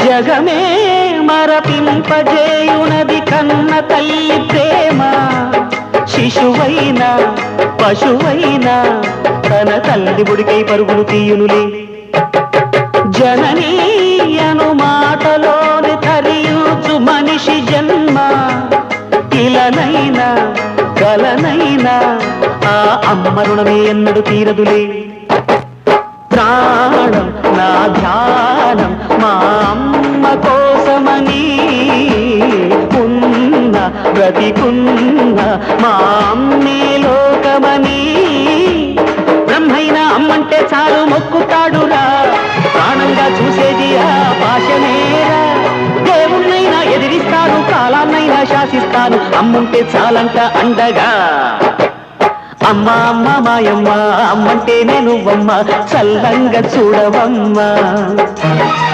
జగమే మరపింపజేయునది కన్న తల్లి ప్రేమ. శిశువైనా పశువైనా తన తల్లి బుడికై పరుగులు తీయునులే. జననీ అను మాటలోని ధరించు మనిషి జన్మ. ఇలనైనా కలనైనా ఆ అమ్మ రుణమే ఎన్నడు తీరదులే. ప్రాణం నా ధ్యానం మా అమ్మ కోసమని, ఉన్న బ్రతికున్న మా అమ్మే లోకమని. బ్రహ్మైనా అమ్మంటే చాలు మొక్కుతాడురా, ప్రాణంగా చూసేది ఆ పాశమేరా. దేవుణ్ణైనా ఎదిరిస్తాను, కాలాన్నైనా శాసిస్తాను, అమ్ముంటే చాలంట అండగా. అమ్మ అమ్మ మాయమ్మ, అమ్మంటే నేను అమ్మ, చల్లంగా చూడవమ్మ.